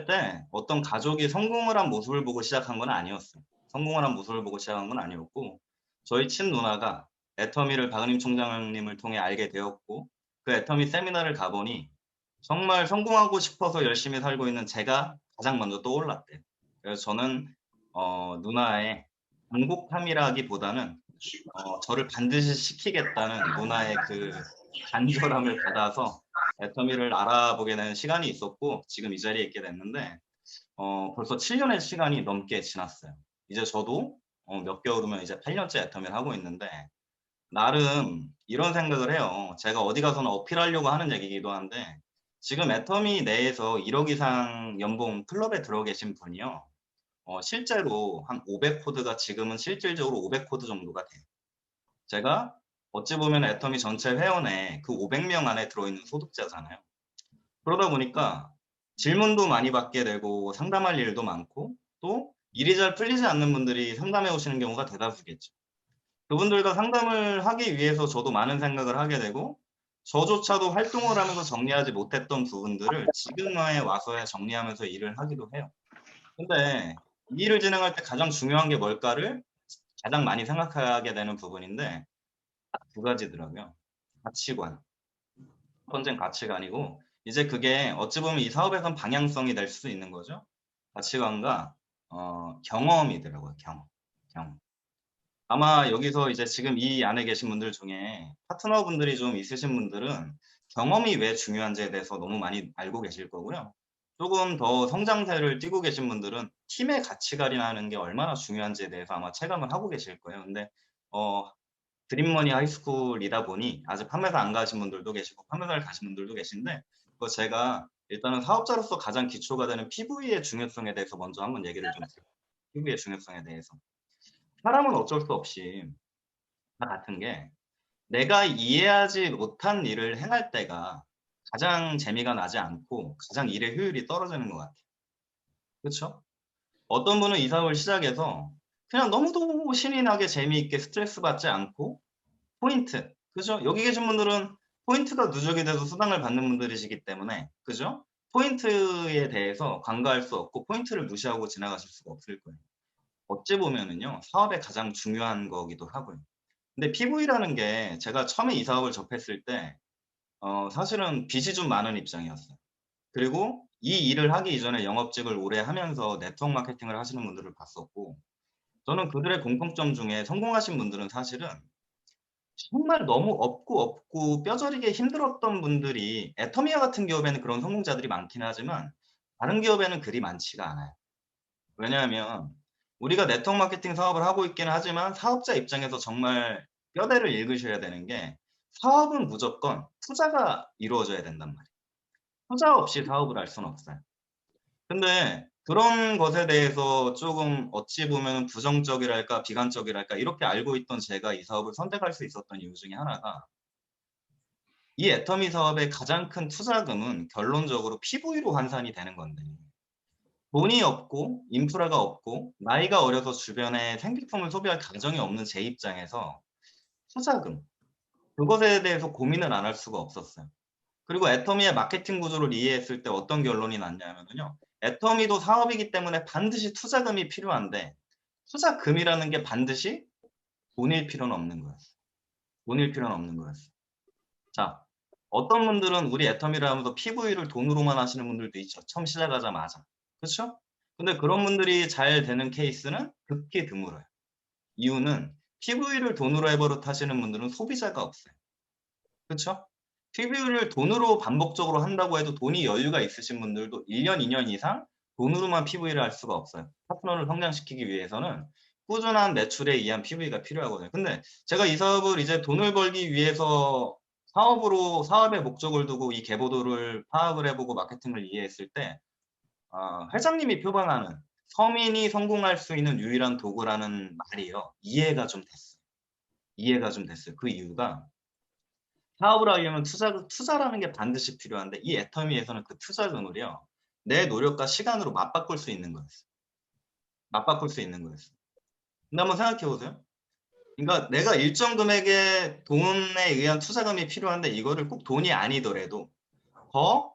때 어떤 가족이 성공을 한 모습을 보고 시작한 건 아니었어요. 성공을 한 모습을 보고 시작한 건 아니었고 저희 친누나가 애터미를 박은림 총장님을 통해 알게 되었고 그 애터미 세미나를 가 보니 정말 성공하고 싶어서 열심히 살고 있는 제가 가장 먼저 떠올랐대요. 그래서 저는 누나의 반곡함이라기보다는 저를 반드시 시키겠다는 누나의 그 간절함을 받아서 애터미를 알아보게 된 시간이 있었고 지금 이 자리에 있게 됐는데 벌써 7 년의 시간이 넘게 지났어요. 이제 저도 몇 개월 후면 이제 8 년째 애터미를 하고 있는데 나름 이런 생각을 해요. 제가 어디 가서는 어필하려고 하는 얘기이기도 한데 지금 애터미 내에서 1억 이상 연봉 클럽에 들어 계신 분이요. 실제로 한 500 코드가 지금은 실질적으로 500 코드 정도가 돼요. 제가 어찌 보면 애터미 전체 회원의 그 500명 안에 들어있는 소득자잖아요. 그러다 보니까 질문도 많이 받게 되고 상담할 일도 많고 또 일이 잘 풀리지 않는 분들이 상담해 오시는 경우가 대다수겠죠. 그분들과 상담을 하기 위해서 저도 많은 생각을 하게 되고 저조차도 활동을 하면서 정리하지 못했던 부분들을 지금에 와서야 정리하면서 일을 하기도 해요. 근데 이 일을 진행할 때 가장 중요한 게 뭘까를 가장 많이 생각하게 되는 부분인데 딱 두 가지더라고요. 가치관. 첫 번째는 가치관이고 이제 그게 어찌 보면 이 사업에선 방향성이 될 수 있는 거죠. 가치관과 경험이더라고요. 경험. 아마 여기서 이제 지금 이 안에 계신 분들 중에 파트너분들이 좀 있으신 분들은 경험이 왜 중요한지에 대해서 너무 많이 알고 계실 거고요. 조금 더 성장세를 띠고 계신 분들은 팀의 가치관이라는 게 얼마나 중요한지에 대해서 아마 체감을 하고 계실 거예요. 근데 어 드림머니 하이스쿨이다 보니 아직 판매사 안 가신 분들도 계시고 판매사를 가신 분들도 계신데 제가 일단은 사업자로서 가장 기초가 되는 PV의 중요성에 대해서 먼저 한번 얘기를 좀 드릴게요. PV의 중요성에 대해서. 사람은 어쩔 수 없이 다 같은 게 내가 이해하지 못한 일을 행할 때가 가장 재미가 나지 않고 가장 일의 효율이 떨어지는 것 같아요. 그쵸? 어떤 분은 이 사업을 시작해서 그냥 너무도 신이 나게 재미있게 스트레스 받지 않고 포인트. 그죠? 여기 계신 분들은 포인트가 누적이 돼서 수당을 받는 분들이시기 때문에 그죠? 포인트에 대해서 간과할 수 없고 포인트를 무시하고 지나가실 수가 없을 거예요. 어찌 보면은요. 사업의 가장 중요한 거기도 하고요. 근데 PV라는 게 제가 처음에 이 사업을 접했을 때 사실은 빚이 좀 많은 입장이었어요. 그리고 이 일을 하기 이전에 영업직을 오래 하면서 네트워크 마케팅을 하시는 분들을 봤었고 저는 그들의 공통점 중에 성공하신 분들은 사실은 정말 너무 없고 뼈저리게 힘들었던 분들이 애터미아 같은 기업에는 그런 성공자들이 많긴 하지만 다른 기업에는 그리 많지가 않아요. 왜냐하면 우리가 네트워크 마케팅 사업을 하고 있기는 하지만 사업자 입장에서 정말 뼈대를 읽으셔야 되는 게 사업은 무조건 투자가 이루어져야 된단 말이에요. 투자 없이 사업을 할 수는 없어요. 근데 그런 것에 대해서 조금 어찌 보면 부정적이랄까 비관적이랄까 이렇게 알고 있던 제가 이 사업을 선택할 수 있었던 이유 중에 하나가 이 애터미 사업의 가장 큰 투자금은 결론적으로 PV로 환산이 되는 건데 돈이 없고 인프라가 없고 나이가 어려서 주변에 생필품을 소비할 가정이 없는 제 입장에서 투자금 그것에 대해서 고민을 안 할 수가 없었어요. 그리고 애터미의 마케팅 구조를 이해했을 때 어떤 결론이 났냐면요. 애터미도 사업이기 때문에 반드시 투자금이 필요한데 투자금이라는 게 반드시 돈일 필요는 없는 거였어요. 돈일 필요는 없는 거였어요. 자, 어떤 분들은 우리 애터미를 하면서 PV를 돈으로만 하시는 분들도 있죠. 처음 시작하자마자. 그쵸? 근데 그런 분들이 잘 되는 케이스는 극히 드물어요. 이유는 PV를 돈으로 해 버릇 하시는 분들은 소비자가 없어요. 그쵸? PV를 돈으로 반복적으로 한다고 해도 돈이 여유가 있으신 분들도 1 년, 2년 이상 돈으로만 PV를 할 수가 없어요. 파트너를 성장시키기 위해서는 꾸준한 매출에 의한 PV가 필요하거든요. 근데 제가 이 사업을 이제 돈을 벌기 위해서 사업의 목적을 두고 이 계보도를 파악을 해 보고 마케팅을 이해했을 때 회장님이 표방하는 "서민이 성공할 수 있는 유일한 도구" 라는 말이요. 이해가 좀 됐어요. 이해가 좀 됐어요. 그 이유가 사업을 하려면 투자라는 게 반드시 필요한데 이 애터미에서는 그 투자금을요. 내 노력과 시간으로 맞바꿀 수 있는 거였어요. 맞바꿀 수 있는 거였어요. 근데 한번 생각해 보세요. 그러니까 내가 일정 금액의 돈에 의한 투자금이 필요한데 이거를 꼭 돈이 아니더라도 더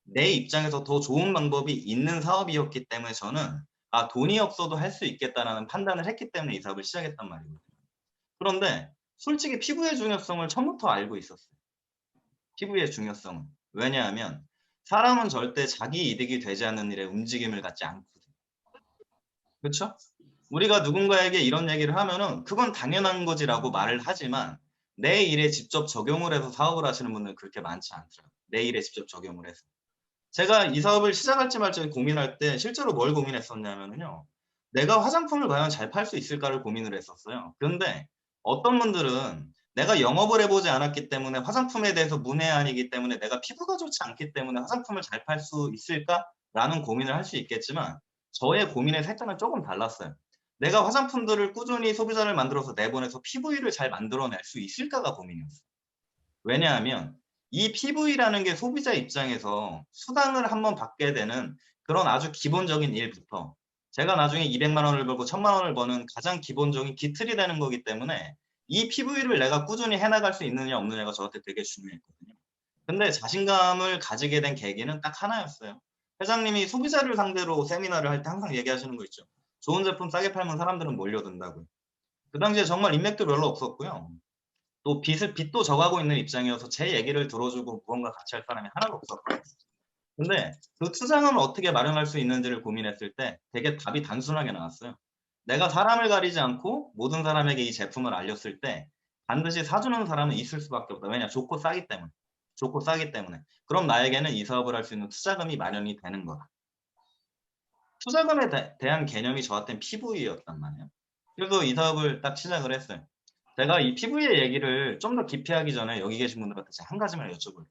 내 입장에서 더 좋은 방법이 있는 사업이었기 때문에 저는 돈이 없어도 할 수 있겠다라는 판단을 했기 때문에 이 사업을 시작했단 말이거든요. 그런데 솔직히 피부의 중요성을 처음부터 알고 있었어요. 피부의 중요성은. 왜냐하면 사람은 절대 자기 이득이 되지 않는 일에 움직임을 갖지 않거든요. 그렇죠? 우리가 누군가에게 이런 얘기를 하면은 그건 당연한 거지라고 말을 하지만 내 일에 직접 적용을 해서 사업을 하시는 분들은 그렇게 많지 않더라고요. 내 일에 직접 적용을 해서. 제가 이 사업을 시작할지 말지 고민할 때 실제로 뭘 고민했었냐면요. 내가 화장품을 과연 잘 팔 수 있을까를 고민을 했었어요. 그런데 어떤 분들은 내가 영업을 해보지 않았기 때문에 화장품에 대해서 문외한이기 때문에 내가 피부가 좋지 않기 때문에 화장품을 잘 팔 수 있을까라는 고민을 할 수 있겠지만 저의 고민의 색깔은 조금 달랐어요. 내가 화장품들을 꾸준히 소비자를 만들어서 내보내서 PV를 잘 만들어낼 수 있을까가 고민이었어요. 왜냐하면 이 PV라는 게 소비자 입장에서 수당을 한번 받게 되는 그런 아주 기본적인 일부터 제가 나중에 200만 원을 벌고 1000만 원을 버는 가장 기본적인 기틀이 되는 거기 때문에 이 PV를 내가 꾸준히 해나갈 수 있느냐 없느냐가 저한테 되게 중요했거든요. 근데 자신감을 가지게 된 계기는 딱 하나였어요. 회장님이 소비자를 상대로 세미나를 할 때 항상 얘기하시는 거 있죠. 좋은 제품 싸게 팔면 사람들은 몰려든다고요. 그 당시에 정말 인맥도 별로 없었고요. 또 빚도 져가고 있는 입장이어서 제 얘기를 들어주고 무언가 같이 할 사람이 하나도 없었거든요. 근데 그 투자금을 어떻게 마련할 수 있는지를 고민했을 때 되게 답이 단순하게 나왔어요. 내가 사람을 가리지 않고 모든 사람에게 이 제품을 알렸을 때 반드시 사주는 사람은 있을 수밖에 없다. 왜냐? 좋고 싸기 때문에. 좋고 싸기 때문에. 그럼 나에게는 이 사업을 할 수 있는 투자금이 마련이 되는 거다. 투자금에 대한 개념이 저한테는 PV였단 말이에요. 그래서 이 사업을 딱 시작을 했어요. 제가 이 PV의 얘기를 좀 더 깊이 하기 전에 여기 계신 분들한테 제가 한 가지만 여쭤볼게요.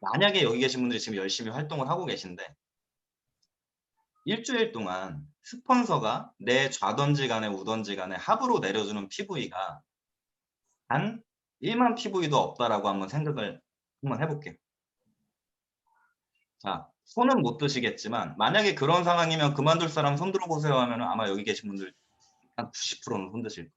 만약에 여기 계신 분들이 지금 열심히 활동을 하고 계신데 일주일 동안 스폰서가 내 좌던지 간에 우던지 간에 합으로 내려주는 PV가 단 1만 PV도 없다라고 한번 생각을 한번 해볼게요. 자, 손은 못 드시겠지만 만약에 그런 상황이면 그만둘 사람 손 들어보세요 하면 아마 여기 계신 분들 한 90%는 손 드실 거예요.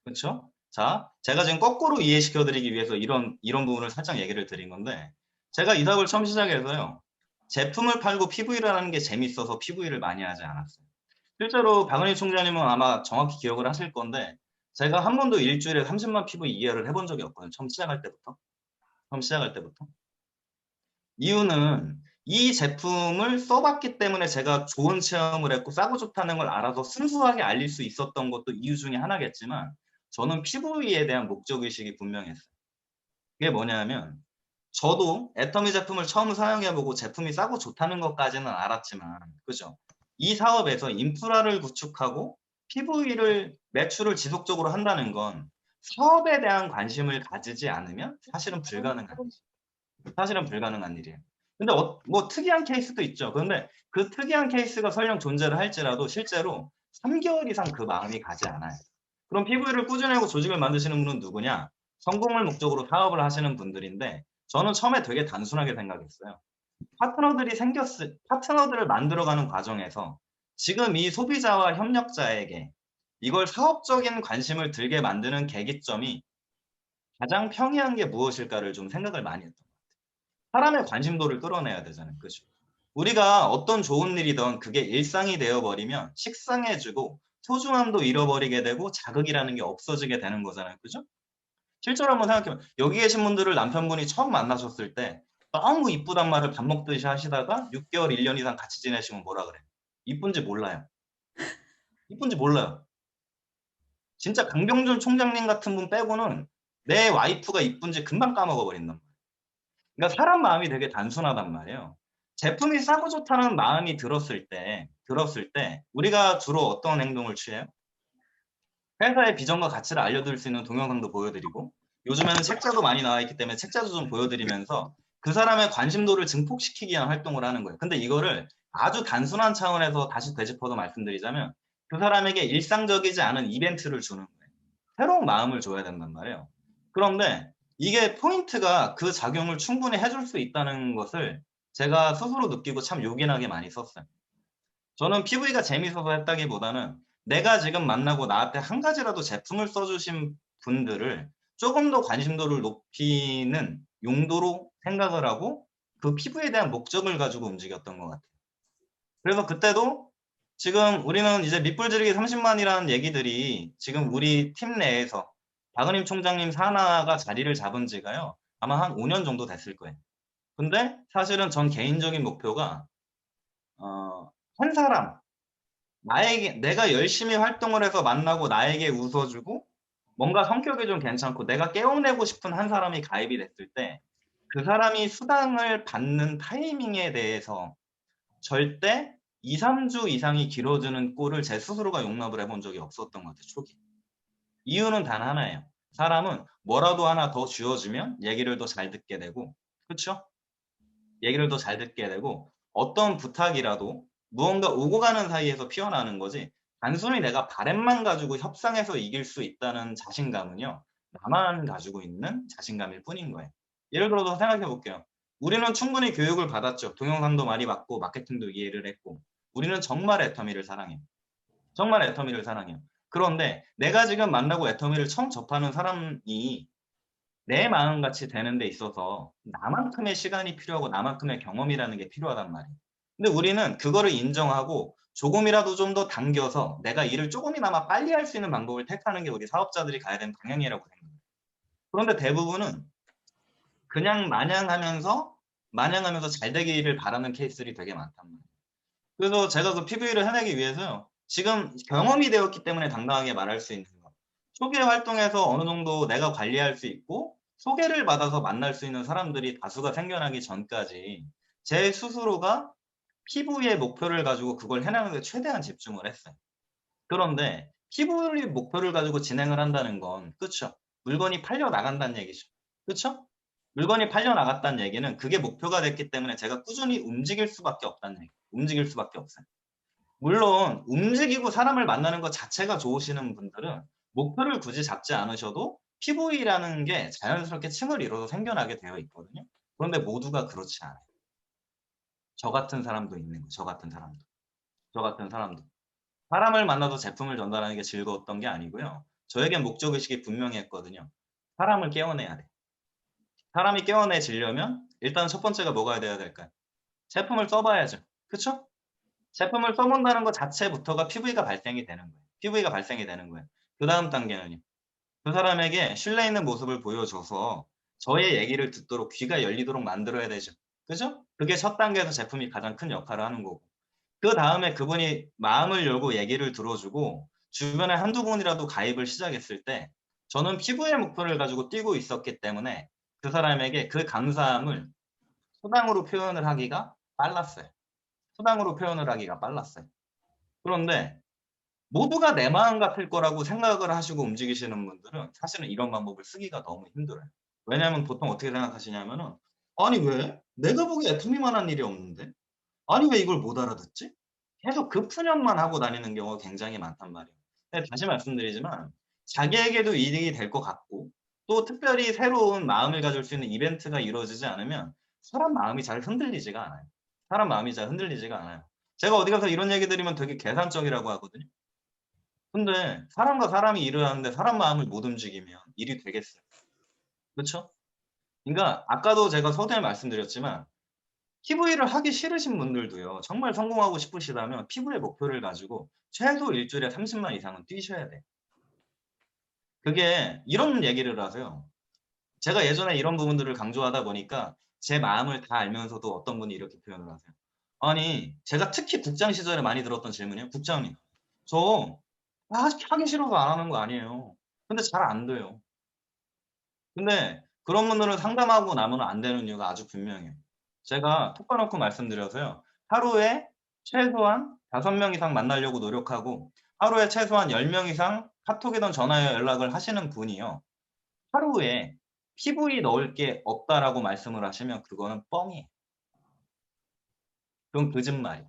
그렇죠? 자, 제가 지금 거꾸로 이해시켜 드리기 위해서 이런 부분을 살짝 얘기를 드린 건데 제가 이 사업을 처음 시작해서요. 제품을 팔고 PV를 하는 게 재밌어서 PV를 많이 하지 않았어요. 실제로 박은희 총장님은 아마 정확히 기억을 하실 건데 제가 한 번도 일주일에 30만 PV 이하를 해본 적이 없거든요. 처음 시작할 때부터. 처음 시작할 때부터. 이유는 이 제품을 써봤기 때문에 제가 좋은 체험을 했고 싸고 좋다는 걸 알아서 순수하게 알릴 수 있었던 것도 이유 중에 하나겠지만 저는 PV에 대한 목적의식이 분명했어요. 그게 뭐냐면 저도 애터미 제품을 처음 사용해보고 제품이 싸고 좋다는 것까지는 알았지만 그죠? 이 사업에서 인프라를 구축하고 PV를 매출을 지속적으로 한다는 건 사업에 대한 관심을 가지지 않으면 사실은 불가능한 일이에요. 근데 뭐 특이한 케이스도 있죠. 그런데 그 특이한 케이스가 설령 존재를 할지라도 실제로 3개월 이상 그 마음이 가지 않아요. 그럼 PV를 꾸준히 하고 조직을 만드시는 분은 누구냐? 성공을 목적으로 사업을 하시는 분들인데 저는 처음에 되게 단순하게 생각했어요. 파트너들을 만들어가는 과정에서 지금 이 소비자와 협력자에게 이걸 사업적인 관심을 들게 만드는 계기점이 가장 평이한 게 무엇일까를 좀 생각을 많이 했던 거예요. 사람의 관심도를 끌어내야 되잖아요. 그죠? 우리가 어떤 좋은 일이든 그게 일상이 되어버리면 식상해지고 소중함도 잃어버리게 되고 자극이라는 게 없어지게 되는 거잖아요. 그죠? 실제로 한번 생각해보면 여기 계신 분들을 남편분이 처음 만나셨을 때 너무 이쁘단 말을 밥 먹듯이 하시다가 6개월, 1년 이상 같이 지내시면 뭐라 그래요? 이쁜지 몰라요. 이쁜지 몰라요. 진짜 강병준 총장님 같은 분 빼고는 내 와이프가 이쁜지 금방 까먹어 버린단 말이에요. 그러니까 사람 마음이 되게 단순하단 말이에요. 제품이 싸고 좋다는 마음이 들었을 때 우리가 주로 어떤 행동을 취해요? 회사의 비전과 가치를 알려드릴 수 있는 동영상도 보여드리고 요즘에는 책자도 많이 나와 있기 때문에 책자도 좀 보여드리면서 그 사람의 관심도를 증폭시키기 위한 활동을 하는 거예요. 근데 이거를 아주 단순한 차원에서 다시 되짚어서 말씀드리자면 그 사람에게 일상적이지 않은 이벤트를 주는 거예요. 새로운 마음을 줘야 된단 말이에요. 그런데 이게 포인트가 그 작용을 충분히 해줄 수 있다는 것을 제가 스스로 느끼고 참 요긴하게 많이 썼어요. 저는 PV가 재밌어서 했다기보다는 내가 지금 만나고 나한테 한 가지라도 제품을 써주신 분들을 조금 더 관심도를 높이는 용도로 생각을 하고 그 피부에 대한 목적을 가지고 움직였던 것 같아요. 그래서 그때도 지금 우리는 이제 밑불지르기 30만이라는 얘기들이 지금 우리 팀 내에서 박은임 총장님 산하가 자리를 잡은 지가요. 아마 한 5년 정도 됐을 거예요. 근데 사실은 전 개인적인 목표가 한 사람, 나에게 내가 열심히 활동을 해서 만나고 나에게 웃어주고 뭔가 성격이 좀 괜찮고 내가 깨워내고 싶은 한 사람이 가입이 됐을 때 그 사람이 수당을 받는 타이밍에 대해서 절대 2-3주 이상이 길어지는 꼴을 제 스스로가 용납을 해본 적이 없었던 것 같아요. 초기. 이유는 단 하나예요. 사람은 뭐라도 하나 더 쥐어주면 얘기를 더 잘 듣게 되고, 그쵸? 얘기를 더 잘 듣게 되고 어떤 부탁이라도 무언가 오고 가는 사이에서 피어나는 거지, 단순히 내가 바램만 가지고 협상해서 이길 수 있다는 자신감은요, 나만 가지고 있는 자신감일 뿐인 거예요. 예를 들어서 생각해 볼게요. 우리는 충분히 교육을 받았죠. 동영상도 많이 봤고 마케팅도 이해를 했고 우리는 정말 애터미를 사랑해요. 정말 애터미를 사랑해요. 그런데 내가 지금 만나고 애터미를 처음 접하는 사람이 내 마음같이 되는 데 있어서 나만큼의 시간이 필요하고 나만큼의 경험이라는 게 필요하단 말이에요. 근데 우리는 그거를 인정하고 조금이라도 좀 더 당겨서 내가 일을 조금이나마 빨리 할 수 있는 방법을 택하는 게 우리 사업자들이 가야 되는 방향이라고 생각해요. 그런데 대부분은 그냥 마냥하면서 잘 되기를 바라는 케이스들이 되게 많단 말이에요. 그래서 제가 그 PV를 해내기 위해서요. 지금 경험이 되었기 때문에 당당하게 말할 수 있는 거. 초기 활동에서 어느 정도 내가 관리할 수 있고 소개를 받아서 만날 수 있는 사람들이 다수가 생겨나기 전까지 제 스스로가 PV의 목표를 가지고 그걸 해나가는 데 최대한 집중을 했어요. 그런데 PV의 목표를 가지고 진행을 한다는 건, 그쵸? 물건이 팔려 나간다는 얘기죠. 그쵸? 물건이 팔려 나갔다는 얘기는 그게 목표가 됐기 때문에 제가 꾸준히 움직일 수밖에 없다는 얘기. 움직일 수밖에 없어요. 물론 움직이고 사람을 만나는 것 자체가 좋으시는 분들은 목표를 굳이 잡지 않으셔도 PV라는 게 자연스럽게 층을 이뤄서 생겨나게 되어 있거든요. 그런데 모두가 그렇지 않아요. 저 같은 사람도 있는 거예요. 저 같은 사람도. 저 같은 사람도. 사람을 만나서 제품을 전달하는 게 즐거웠던 게 아니고요. 저에겐 목적의식이 분명히 했거든요. 사람을 깨워내야 돼. 사람이 깨워내지려면 일단 첫 번째가 뭐가 돼야 될까요? 제품을 써봐야죠. 그쵸? 제품을 써본다는 것 자체부터가 PV가 발생이 되는 거예요. PV가 발생이 되는 거예요. 그 다음 단계는요. 그 사람에게 신뢰 있는 모습을 보여줘서 저의 얘기를 듣도록 귀가 열리도록 만들어야 되죠. 그죠? 그게 첫 단계에서 제품이 가장 큰 역할을 하는 거고. 그 다음에 그분이 마음을 열고 얘기를 들어주고 주변에 한두 분이라도 가입을 시작했을 때 저는 피부의 목표를 가지고 뛰고 있었기 때문에 그 사람에게 그 감사함을 수당으로 표현을 하기가 빨랐어요. 수당으로 표현을 하기가 빨랐어요. 그런데 모두가 내 마음 같을 거라고 생각을 하시고 움직이시는 분들은 사실은 이런 방법을 쓰기가 너무 힘들어요. 왜냐하면 보통 어떻게 생각하시냐면은 아니 왜? 내가 보기에 애터미만한 일이 없는데? 아니 왜 이걸 못 알아듣지? 계속 그 푸념만 하고 다니는 경우가 굉장히 많단 말이에요. 근데 다시 말씀드리지만 자기에게도 이득이 될 것 같고 또 특별히 새로운 마음을 가질 수 있는 이벤트가 이루어지지 않으면 사람 마음이 잘 흔들리지가 않아요. 사람 마음이 잘 흔들리지가 않아요. 제가 어디 가서 이런 얘기 드리면 되게 계산적이라고 하거든요. 근데 사람과 사람이 일을 하는데 사람 마음을 못 움직이면 일이 되겠어요. 그쵸? 그러니까 아까도 제가 서두에 말씀드렸지만 PV를 하기 싫으신 분들도요. 정말 성공하고 싶으시다면 피부의 목표를 가지고 최소 일주일에 30만 이상은 뛰셔야 돼요. 그게 이런 얘기를 하세요. 제가 예전에 이런 부분들을 강조하다 보니까 제 마음을 다 알면서도 어떤 분이 이렇게 표현을 하세요. 아니 제가 특히 국장 시절에 많이 들었던 질문이에요. 국장님 저 하기 싫어서 안 하는 거 아니에요. 근데 잘 안 돼요. 근데 그런 분들은 상담하고 나면 안 되는 이유가 아주 분명해요. 제가 톡 까놓고 말씀드려서요. 하루에 최소한 5명 이상 만나려고 노력하고 하루에 최소한 10명 이상 카톡이든 전화에 연락을 하시는 분이요. 하루에 PV 넣을 게 없다라고 말씀을 하시면 그거는 뻥이에요. 그건 거짓말이에요.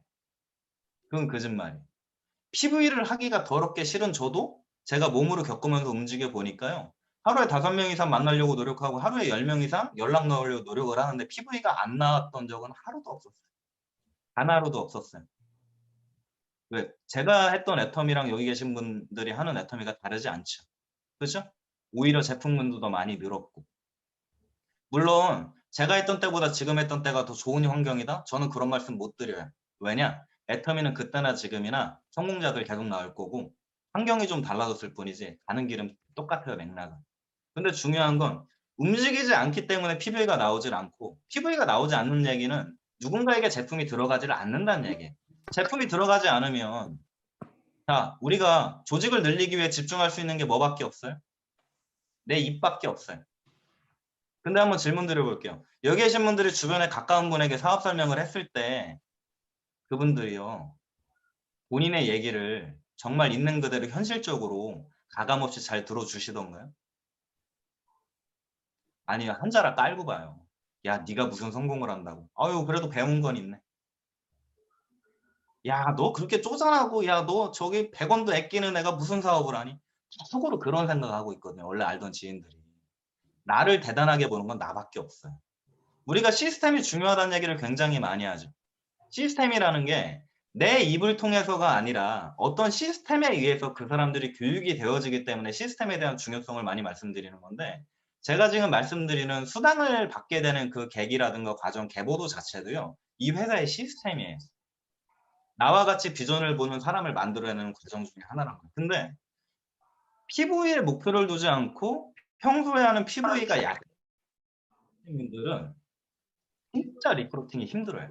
그건 거짓말이에요. PV를 하기가 더럽게 싫은 저도 제가 몸으로 겪으면서 움직여 보니까요. 하루에 5명 이상 만나려고 노력하고 하루에 10명 이상 연락 넣으려고 노력을 하는데 PV가 안 나왔던 적은 하루도 없었어요. 단 하루도 없었어요. 왜? 제가 했던 애터미랑 여기 계신 분들이 하는 애터미가 다르지 않죠. 그죠? 오히려 제품군도 더 많이 늘었고. 물론 제가 했던 때보다 지금 했던 때가 더 좋은 환경이다? 저는 그런 말씀 못 드려요. 왜냐? 애터미는 그때나 지금이나 성공자들 계속 나올 거고 환경이 좀 달라졌을 뿐이지 가는 길은 똑같아요, 맥락은. 근데 중요한 건 움직이지 않기 때문에 PV가 나오질 않고 PV가 나오지 않는 얘기는 누군가에게 제품이 들어가지를 않는다는 얘기예요. 제품이 들어가지 않으면 자, 우리가 조직을 늘리기 위해 집중할 수 있는 게 뭐밖에 없어요? 내 입밖에 없어요. 근데 한번 질문 드려볼게요. 여기 계신 분들이 주변에 가까운 분에게 사업 설명을 했을 때 그분들이요. 본인의 얘기를 정말 있는 그대로 현실적으로 가감없이 잘 들어주시던가요? 아니면 한 자락 깔고 봐요. 야, 네가 무슨 성공을 한다고. 아유, 그래도 배운 건 있네. 야, 너 그렇게 쪼잔하고 야, 너 저기 100원도 아끼는 애가 무슨 사업을 하니? 속으로 그런 생각하고 있거든요. 원래 알던 지인들이. 나를 대단하게 보는 건 나밖에 없어요. 우리가 시스템이 중요하다는 얘기를 굉장히 많이 하죠. 시스템이라는 게 내 입을 통해서가 아니라 어떤 시스템에 의해서 그 사람들이 교육이 되어지기 때문에 시스템에 대한 중요성을 많이 말씀드리는 건데 제가 지금 말씀드리는 수당을 받게 되는 그 계기라든가 과정, 계보도 자체도요. 이 회사의 시스템이에요. 나와 같이 비전을 보는 사람을 만들어내는 과정 중에 하나란 거예요. 근데 PV에 목표를 두지 않고 평소에 하는 PV가 약한 분들은 진짜 리크루팅이 힘들어요.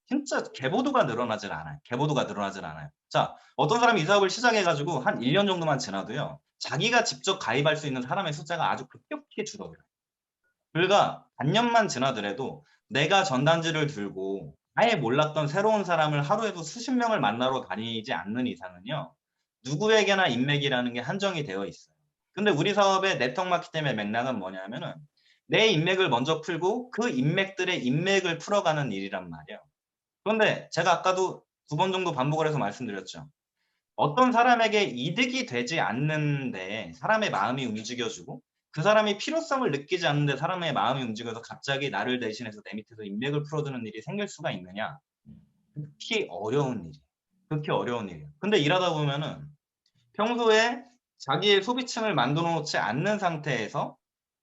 진짜 계보도가 늘어나질 않아요. 계보도가 늘어나질 않아요. 자, 어떤 사람이 이 사업을 시작해가지고 한 1년 정도만 지나도요. 자기가 직접 가입할 수 있는 사람의 숫자가 아주 급격히 줄어들어요. 불과 반년만 지나더라도 내가 전단지를 들고 아예 몰랐던 새로운 사람을 하루에도 수십 명을 만나러 다니지 않는 이상은요. 누구에게나 인맥이라는 게 한정이 되어 있어요. 근데 우리 사업의 네트워크 마케팅의 맥락은 뭐냐면은 내 인맥을 먼저 풀고 그 인맥들의 인맥을 풀어가는 일이란 말이에요. 그런데 제가 아까도 2번 정도 반복을 해서 말씀드렸죠. 어떤 사람에게 이득이 되지 않는데 사람의 마음이 움직여주고 그 사람이 필요성을 느끼지 않는데 사람의 마음이 움직여서 갑자기 나를 대신해서 내 밑에서 인맥을 풀어주는 일이 생길 수가 있느냐? 극히 어려운 일이에요. 극히 어려운 일이에요. 근데 일하다 보면은 평소에 자기의 소비층을 만들어 놓지 않는 상태에서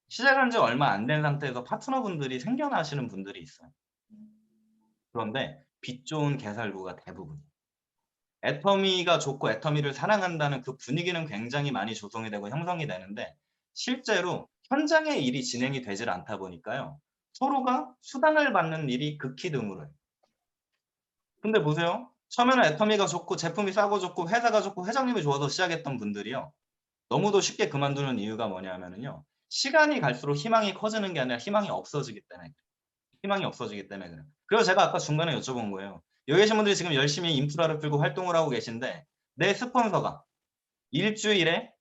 시작한 지 얼마 안 된 상태에서 파트너분들이 생겨나시는 분들이 있어요. 그런데 빛 좋은 개살구가 대부분. 애터미가 좋고 애터미를 사랑한다는 그 분위기는 굉장히 많이 조성이 되고 형성이 되는데 실제로 현장의 일이 진행이 되질 않다 보니까요. 서로가 수당을 받는 일이 극히 드물어요. 근데 보세요. 처음에는 애터미가 좋고 제품이 싸고 좋고 회사가 좋고 회장님이 좋아서 시작했던 분들이요. 너무도 쉽게 그만두는 이유가 뭐냐면요. 시간이 갈수록 희망이 커지는 게 아니라 희망이 없어지기 때문에 희망이 없어지기 때문에 그래요. 그래서 제가 아까 중간에 여쭤본 거예요. 여기 계신 분들이 지금 열심히 인프라를 풀고 활동을 하고 계신데 내 스폰서가 일주일에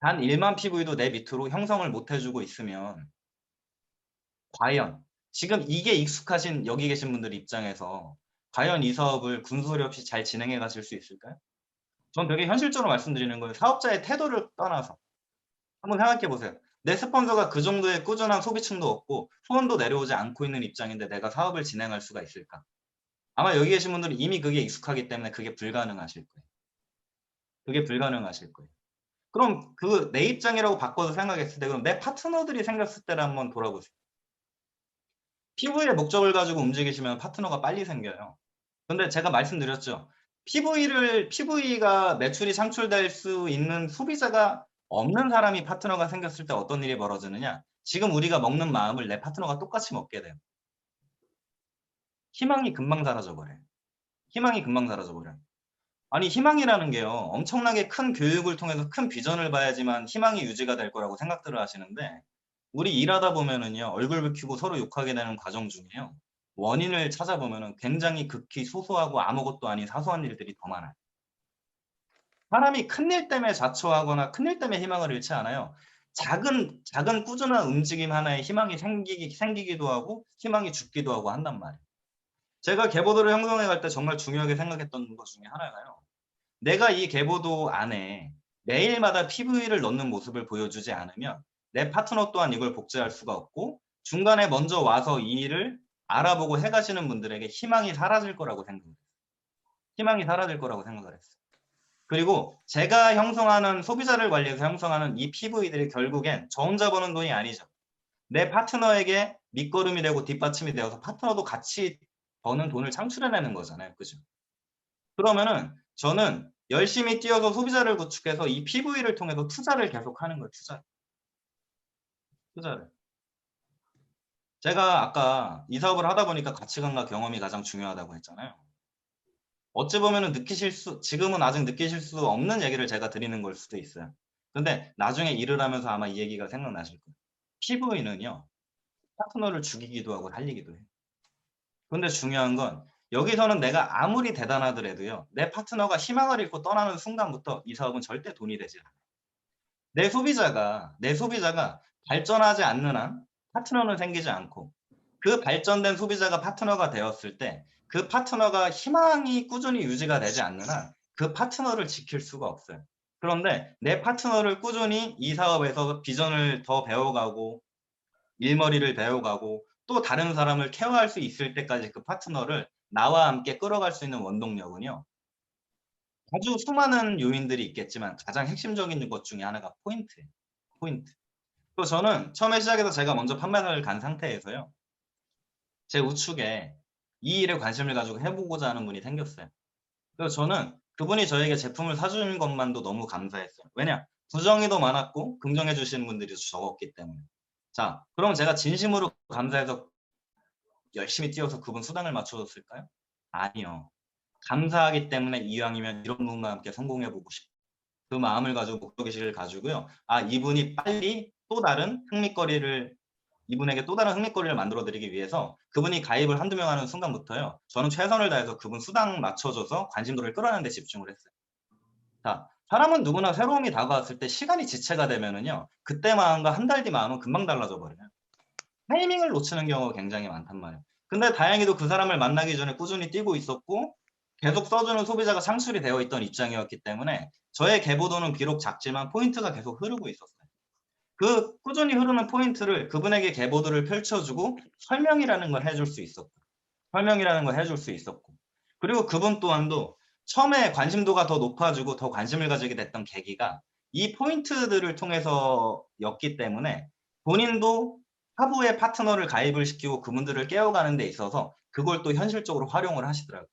단 1만 PV도 내 밑으로 형성을 못 해주고 있으면 과연 지금 이게 익숙하신 여기 계신 분들 입장에서 과연 이 사업을 군소리 없이 잘 진행해 가실 수 있을까요? 전 되게 현실적으로 말씀드리는 거예요. 사업자의 태도를 떠나서 한번 생각해 보세요. 내 스폰서가 그 정도의 꾸준한 소비층도 없고 후원도 내려오지 않고 있는 입장인데 내가 사업을 진행할 수가 있을까? 아마 여기 계신 분들은 이미 그게 익숙하기 때문에 그게 불가능하실 거예요. 그게 불가능하실 거예요. 그럼 그 내 입장이라고 바꿔서 생각했을 때 그럼 내 파트너들이 생겼을 때를 한번 돌아보세요. PV의 목적을 가지고 움직이시면 파트너가 빨리 생겨요. 근데 제가 말씀드렸죠. PV가 매출이 창출될 수 있는 소비자가 없는 사람이 파트너가 생겼을 때 어떤 일이 벌어지느냐? 지금 우리가 먹는 마음을 내 파트너가 똑같이 먹게 돼요. 희망이 금방 사라져 버려요. 희망이 금방 사라져 버려요. 아니 희망이라는 게요. 엄청나게 큰 교육을 통해서 큰 비전을 봐야지만 희망이 유지가 될 거라고 생각들을 하시는데 우리 일하다 보면은요. 얼굴 붉히고 서로 욕하게 되는 과정 중에요. 원인을 찾아보면은 굉장히 극히 소소하고 아무것도 아닌 사소한 일들이 더 많아요. 사람이 큰일 때문에 자초하거나 큰일 때문에 희망을 잃지 않아요. 작은 꾸준한 움직임 하나에 희망이 생기기도 하고 희망이 죽기도 하고 한단 말이에요. 제가 계보도를 형성해 갈 때 정말 중요하게 생각했던 것 중에 하나가요. 내가 이 계보도 안에 매일마다 PV를 넣는 모습을 보여주지 않으면 내 파트너 또한 이걸 복제할 수가 없고 중간에 먼저 와서 이 일을 알아보고 해가시는 분들에게 희망이 사라질 거라고 생각을 했어요. 희망이 사라질 거라고 생각을 했어요. 그리고 제가 형성하는 소비자를 관리해서 형성하는 이 PV들이 결국엔 저 혼자 버는 돈이 아니죠. 내 파트너에게 밑거름이 되고 뒷받침이 되어서 파트너도 같이 버는 돈을 창출해내는 거잖아요. 그죠? 그러면은 저는 열심히 뛰어서 소비자를 구축해서 이 PV를 통해서 투자를 계속하는 거예요. 투자를. 제가 아까 이 사업을 하다 보니까 가치관과 경험이 가장 중요하다고 했잖아요. 어찌 보면은 지금은 아직 느끼실 수 없는 얘기를 제가 드리는 걸 수도 있어요. 근데 나중에 일을 하면서 아마 이 얘기가 생각나실 거예요. PV는요, 파트너를 죽이기도 하고 살리기도 해요. 근데 중요한 건 여기서는 내가 아무리 대단하더라도요, 내 파트너가 희망을 잃고 떠나는 순간부터 이 사업은 절대 돈이 되지 않아요. 내 소비자가 발전하지 않는 한 파트너는 생기지 않고, 그 발전된 소비자가 파트너가 되었을 때 그 파트너가 희망이 꾸준히 유지가 되지 않는 한 그 파트너를 지킬 수가 없어요. 그런데 내 파트너를 꾸준히 이 사업에서 비전을 더 배워가고 일머리를 배워가고 또 다른 사람을 케어할 수 있을 때까지 그 파트너를 나와 함께 끌어갈 수 있는 원동력은요, 아주 수많은 요인들이 있겠지만 가장 핵심적인 것 중에 하나가 포인트예요. 포인트. 또 저는 처음에 시작해서 제가 먼저 판매를 간 상태에서요, 제 우측에 이 일에 관심을 가지고 해보고자 하는 분이 생겼어요. 그래서 저는 그분이 저에게 제품을 사주는 것만도 너무 감사했어요. 왜냐? 부정이 더 많았고 긍정해 주시는 분들이 적었기 때문에. 자, 그럼 제가 진심으로 감사해서 열심히 뛰어서 그분 수당을 맞춰줬을까요? 아니요. 감사하기 때문에 이왕이면 이런 분과 함께 성공해보고 싶다. 그 마음을 가지고 목표의식을 가지고요. 아, 이분이 빨리 또 다른 흥미거리를 이분에게 또 다른 흥미거리를 만들어 드리기 위해서 그분이 가입을 한두 명 하는 순간부터요, 저는 최선을 다해서 그분 수당 맞춰줘서 관심도를 끌어내는 데 집중을 했어요. 자, 사람은 누구나 새로움이 다가왔을 때 시간이 지체가 되면은요, 그때 마음과 한 달 뒤 마음은 금방 달라져 버려요. 타이밍을 놓치는 경우가 굉장히 많단 말이에요. 근데 다행히도 그 사람을 만나기 전에 꾸준히 뛰고 있었고 계속 써주는 소비자가 상술이 되어 있던 입장이었기 때문에 저의 계보도는 비록 작지만 포인트가 계속 흐르고 있었어요. 그 꾸준히 흐르는 포인트를 그분에게 계보도를 펼쳐주고 설명이라는 걸 해줄 수 있었고, 그리고 그분 또한도 처음에 관심도가 더 높아지고 더 관심을 가지게 됐던 계기가 이 포인트들을 통해서였기 때문에 본인도 하부의 파트너를 가입을 시키고 그분들을 깨워가는 데 있어서 그걸 또 현실적으로 활용을 하시더라고요.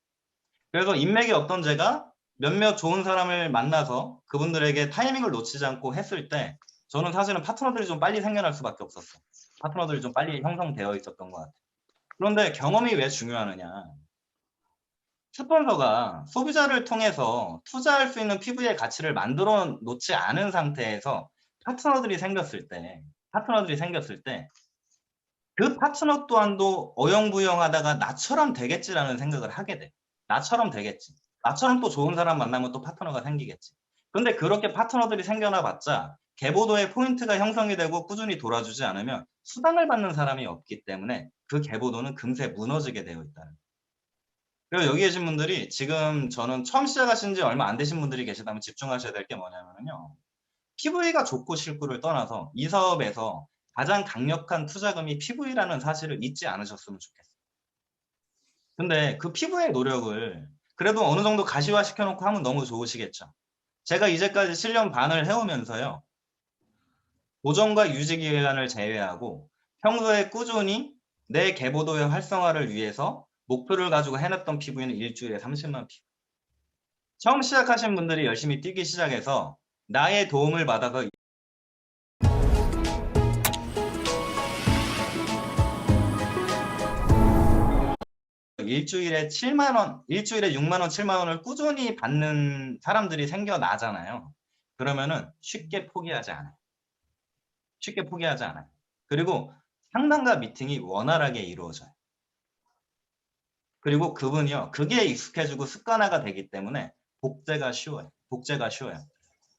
그래서 인맥이 없던 제가 몇몇 좋은 사람을 만나서 그분들에게 타이밍을 놓치지 않고 했을 때 저는 사실은 파트너들이 좀 빨리 생겨날 수밖에 없었어요. 파트너들이 좀 빨리 형성되어 있었던 것 같아요. 그런데 경험이 왜 중요하느냐. 스폰서가 소비자를 통해서 투자할 수 있는 PV의 가치를 만들어 놓지 않은 상태에서 파트너들이 생겼을 때 그 파트너 또한도 어영부영하다가 나처럼 되겠지라는 생각을 하게 돼. 나처럼 되겠지. 나처럼 또 좋은 사람 만나면 또 파트너가 생기겠지. 근데 그렇게 파트너들이 생겨나 봤자 계보도의 포인트가 형성이 되고 꾸준히 돌아주지 않으면 수당을 받는 사람이 없기 때문에 그 계보도는 금세 무너지게 되어 있다는. 그리고 여기 계신 분들이 지금 저는 처음 시작하신 지 얼마 안 되신 분들이 계시다면 집중하셔야 될 게 뭐냐면요. PV가 좋고 싫고를 떠나서 이 사업에서 가장 강력한 투자금이 PV라는 사실을 잊지 않으셨으면 좋겠어요. 근데 그 PV의 노력을 그래도 어느 정도 가시화 시켜놓고 하면 너무 좋으시겠죠. 제가 이제까지 7년 반을 해오면서요, 보정과 유지 기간을 제외하고 평소에 꾸준히 내 계보도의 활성화를 위해서 목표를 가지고 해놨던 PV는 일주일에 30만 PV. 처음 시작하신 분들이 열심히 뛰기 시작해서 나의 도움을 받아서 일주일에 7만 원, 일주일에 6만 원, 7만 원을 꾸준히 받는 사람들이 생겨나잖아요. 그러면은 쉽게 포기하지 않아요. 쉽게 포기하지 않아요. 그리고 상담과 미팅이 원활하게 이루어져요. 그리고 그분이요, 그게 익숙해지고 습관화가 되기 때문에 복제가 쉬워요.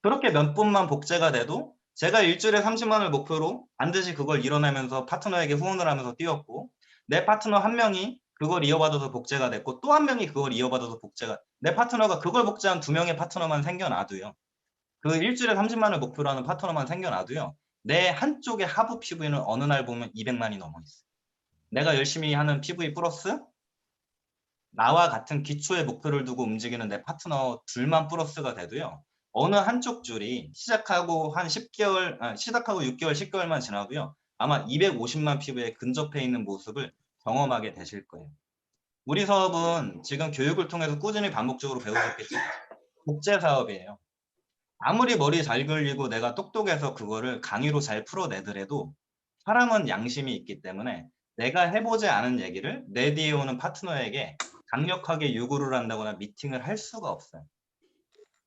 그렇게 몇 분만 복제가 돼도 제가 일주일에 30만 원을 목표로 반드시 그걸 이뤄내면서 파트너에게 후원을 하면서 뛰었고, 내 파트너 한 명이 그걸 이어받아서 복제가 됐고 또 한 명이 그걸 이어받아서 내 파트너가 그걸 복제한 2명의 파트너만 생겨나도요, 그 일주일에 30만 원을 목표로 하는 파트너만 생겨나도요, 내 한쪽의 하부 PV는 어느 날 보면 200만이 넘어 있어요. 내가 열심히 하는 PV 플러스 나와 같은 기초의 목표를 두고 움직이는 내 파트너 둘만 플러스가 돼도요, 어느 한쪽 줄이 시작하고 6개월, 10개월만 지나고요, 아마 250만 피부에 근접해 있는 모습을 경험하게 되실 거예요. 우리 사업은 지금 교육을 통해서 꾸준히 반복적으로 배우셨겠지만 국제 사업이에요. 아무리 머리 잘 굴리고 내가 똑똑해서 그거를 강의로 잘 풀어내더라도 사람은 양심이 있기 때문에 내가 해보지 않은 얘기를 내 뒤에 오는 파트너에게 강력하게 요구를 한다거나 미팅을 할 수가 없어요.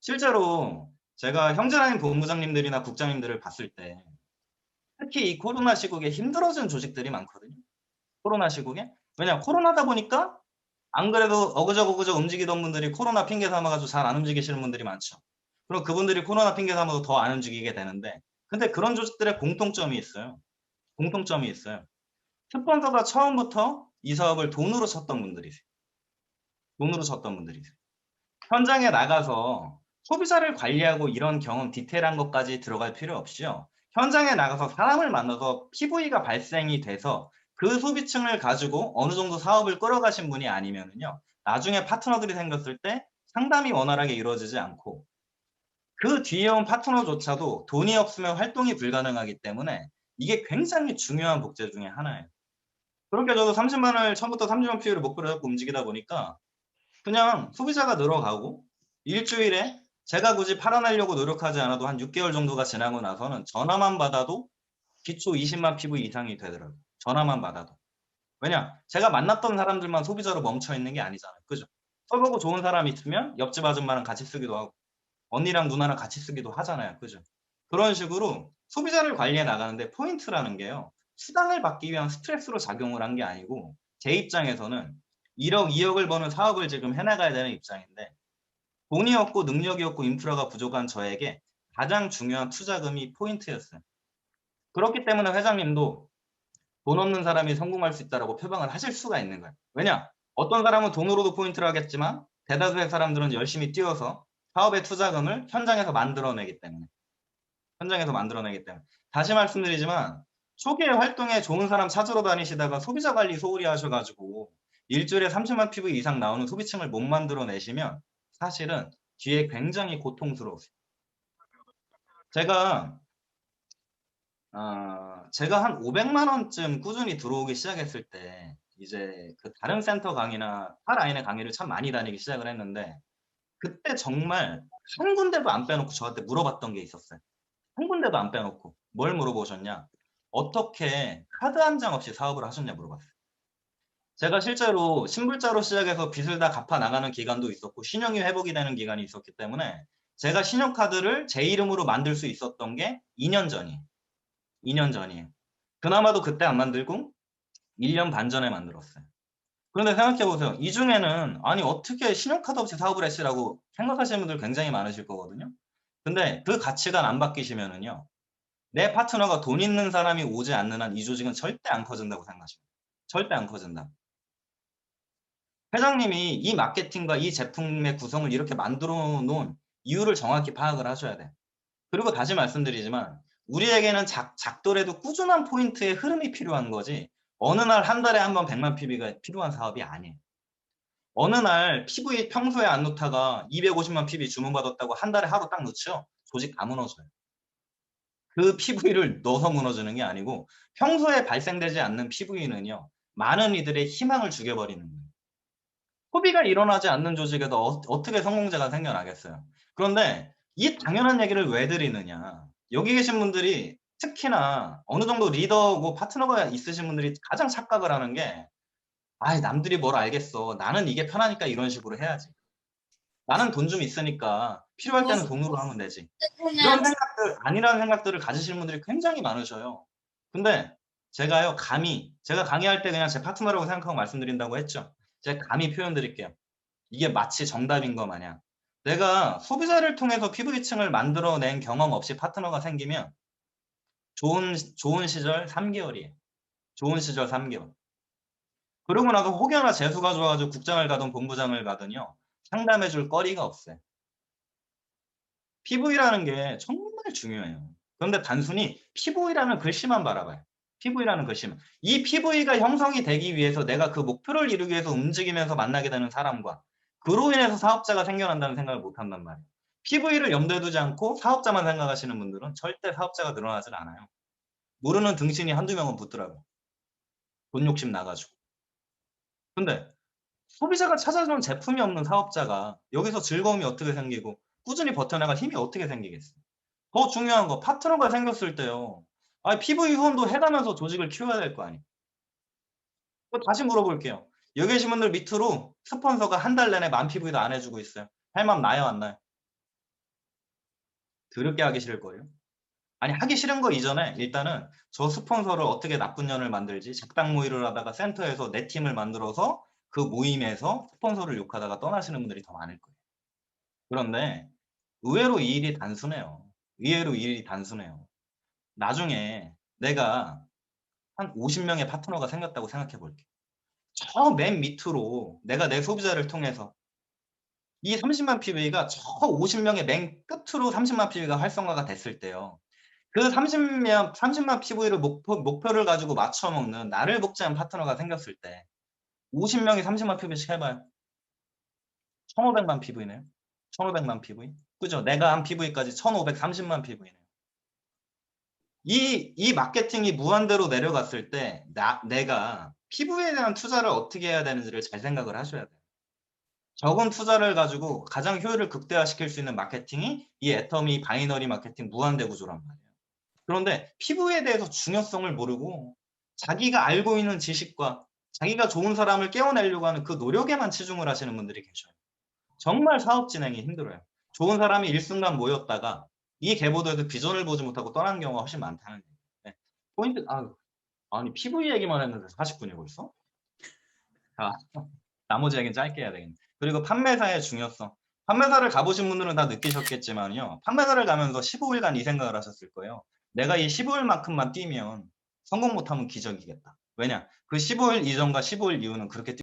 실제로 제가 형제라인 본부장님들이나 국장님들을 봤을 때 특히 이 코로나 시국에 힘들어진 조직들이 많거든요. 코로나 시국에. 왜냐 코로나다 보니까 안 그래도 어그저그저 움직이던 분들이 코로나 핑계 삼아가지고 잘 안 움직이시는 분들이 많죠. 그럼 그분들이 코로나 핑계 삼아서 더 안 움직이게 되는데 근데 그런 조직들의 공통점이 있어요. 공통점이 있어요. 스폰서가 처음부터 이 사업을 돈으로 쳤던 분들이세요. 돈으로 쳤던 분들이세요. 현장에 나가서 소비자를 관리하고 이런 경험 디테일한 것까지 들어갈 필요 없이요. 현장에 나가서 사람을 만나서 PV가 발생이 돼서 그 소비층을 가지고 어느 정도 사업을 끌어가신 분이 아니면은요. 나중에 파트너들이 생겼을 때 상담이 원활하게 이루어지지 않고 그 뒤에 온 파트너조차도 돈이 없으면 활동이 불가능하기 때문에 이게 굉장히 중요한 복제 중에 하나예요. 그렇게 저도 30만 원을 처음부터 30만 PV를 목표로 잡고 움직이다 보니까 그냥 소비자가 늘어가고 일주일에 제가 굳이 팔아내려고 노력하지 않아도 한 6개월 정도가 지나고 나서는 전화만 받아도 기초 20만 PV 이상이 되더라고요. 전화만 받아도. 왜냐? 제가 만났던 사람들만 소비자로 멈춰 있는 게 아니잖아요. 그죠? 써보고 좋은 사람 있으면 옆집 아줌마랑 같이 쓰기도 하고 언니랑 누나랑 같이 쓰기도 하잖아요. 그죠? 그런 식으로 소비자를 관리해 나가는데 포인트라는 게요. 수당을 받기 위한 스트레스로 작용을 한 게 아니고 제 입장에서는 1억, 2억을 버는 사업을 지금 해나가야 되는 입장인데 돈이 없고 능력이 없고 인프라가 부족한 저에게 가장 중요한 투자금이 포인트였어요. 그렇기 때문에 회장님도 돈 없는 사람이 성공할 수 있다고 표방을 하실 수가 있는 거예요. 왜냐? 어떤 사람은 돈으로도 포인트를 하겠지만 대다수의 사람들은 열심히 뛰어서 사업의 투자금을 현장에서 만들어내기 때문에. 현장에서 만들어내기 때문에. 다시 말씀드리지만 초기에 활동에 좋은 사람 찾으러 다니시다가 소비자 관리 소홀히 하셔가지고 일주일에 30만 PV 이상 나오는 소비층을 못 만들어내시면 사실은 뒤에 굉장히 고통스러우세요. 제가 한 500만 원쯤 꾸준히 들어오기 시작했을 때 이제 그 다른 센터 강의나 파라인의 강의를 참 많이 다니기 시작을 했는데 그때 정말 한 군데도 안 빼놓고 저한테 물어봤던 게 있었어요. 한 군데도 안 빼놓고 뭘 물어보셨냐? 어떻게 카드 한 장 없이 사업을 하셨냐 물어봤어요. 제가 실제로 신불자로 시작해서 빚을 다 갚아 나가는 기간도 있었고 신용이 회복이 되는 기간이 있었기 때문에 제가 신용카드를 제 이름으로 만들 수 있었던 게 2년 전이에요. 2년 전이에요. 그나마도 그때 안 만들고 1년 반 전에 만들었어요. 그런데 생각해보세요. 이 중에는 아니 어떻게 신용카드 없이 사업을 했지라고 생각하시는 분들 굉장히 많으실 거거든요. 근데 그 가치관 안 바뀌시면은요. 내 파트너가 돈 있는 사람이 오지 않는 한 이 조직은 절대 안 커진다고 생각하십니다. 절대 안 커진다. 회장님이 이 마케팅과 이 제품의 구성을 이렇게 만들어 놓은 이유를 정확히 파악을 하셔야 돼요. 그리고 다시 말씀드리지만 우리에게는 작더라도 꾸준한 포인트의 흐름이 필요한 거지 어느 날 한 달에 한 번 100만 PV가 필요한 사업이 아니에요. 어느 날 PV 평소에 안 놓다가 250만 PV 주문받았다고 한 달에 하루 딱 놓죠? 조직 다 무너져요. 그 PV를 넣어서 무너지는 게 아니고 평소에 발생되지 않는 PV는요. 많은 이들의 희망을 죽여버리는 거예요. 소비가 일어나지 않는 조직에도 어떻게 성공자가 생겨나겠어요. 그런데 이 당연한 얘기를 왜 드리느냐. 여기 계신 분들이 특히나 어느 정도 리더고 파트너가 있으신 분들이 가장 착각을 하는 게 아이 남들이 뭘 알겠어. 나는 이게 편하니까 이런 식으로 해야지. 나는 돈 좀 있으니까 필요할 때는 돈으로 하면 되지. 이런 생각들 아니라는 생각들을 가지시는 분들이 굉장히 많으셔요. 근데 제가요 제가 강의할 때 그냥 제 파트너라고 생각하고 말씀드린다고 했죠. 제가 감히 표현 드릴게요. 이게 마치 정답인 것 마냥 내가 소비자를 통해서 피부위층을 만들어낸 경험 없이 파트너가 생기면 좋은 시절 3개월이에요. 좋은 시절 3개월. 그러고 나서 혹여나 재수가 좋아가지고 국장을 가든 본부장을 가든요. 상담해 줄 거리가 없어요. PV라는 게 정말 중요해요. 그런데 단순히 PV라는 글씨만 바라봐요. PV라는 글씨만. 이 PV가 형성이 되기 위해서 내가 그 목표를 이루기 위해서 움직이면서 만나게 되는 사람과 그로 인해서 사업자가 생겨난다는 생각을 못 한단 말이에요. PV를 염두에 두지 않고 사업자만 생각하시는 분들은 절대 사업자가 늘어나질 않아요. 모르는 등신이 한두 명은 붙더라고. 돈 욕심 나가지고. 근데 소비자가 찾아주는 제품이 없는 사업자가 여기서 즐거움이 어떻게 생기고 꾸준히 버텨나갈 힘이 어떻게 생기겠어. 더 중요한 거 파트너가 생겼을 때요. 아니 PV 후원도 해가면서 조직을 키워야 될 거 아니에요. 또 다시 물어볼게요. 여기 계신 분들 밑으로 스폰서가 한 달 내내 만 PV도 안 해주고 있어요. 할 맘 나요 안 나요? 더럽게 하기 싫을 거예요. 아니 하기 싫은 거 이전에 일단은 저 스폰서를 어떻게 나쁜 년을 만들지 작당 모의를 하다가 센터에서 내 팀을 만들어서 그 모임에서 스폰서를 욕하다가 떠나시는 분들이 더 많을 거예요. 그런데 의외로 이 일이 단순해요. 의외로 이 일이 단순해요. 나중에 내가 한 50명의 파트너가 생겼다고 생각해 볼게. 저 맨 밑으로 내가 내 소비자를 통해서 이 30만 PV가 저 50명의 맨 끝으로 30만 PV가 활성화가 됐을 때요. 그 30만 PV를 목표를 가지고 맞춰먹는 나를 복제한 파트너가 생겼을 때 50명이 30만 PV씩 해봐요. 1500만 PV네요. 1500만 PV. 그죠? 내가 한 PV까지 1530만 PV네요. 이 마케팅이 무한대로 내려갔을 때 내가 PV에 대한 투자를 어떻게 해야 되는지를 잘 생각을 하셔야 돼요. 적은 투자를 가지고 가장 효율을 극대화시킬 수 있는 마케팅이 이 애터미 바이너리 마케팅 무한대 구조란 말이에요. 그런데 PV에 대해서 중요성을 모르고 자기가 알고 있는 지식과 자기가 좋은 사람을 깨워내려고 하는 그 노력에만 치중을 하시는 분들이 계셔요. 정말 사업 진행이 힘들어요. 좋은 사람이 일순간 모였다가 이 계보도에서 비전을 보지 못하고 떠나는 경우가 훨씬 많다는 얘기예요. 네. 포인트, 아니 PV 얘기만 했는데 40분이 벌써? 자, 나머지 얘기는 짧게 해야 되겠네. 그리고 판매사의 중요성. 판매사를 가보신 분들은 다 느끼셨겠지만요. 판매사를 가면서 15일간 이 생각을 하셨을 거예요. 내가 이 15일만큼만 뛰면 성공 못하면 기적이겠다. 왜냐? 그 15일 이전과 15일 이후는 그렇게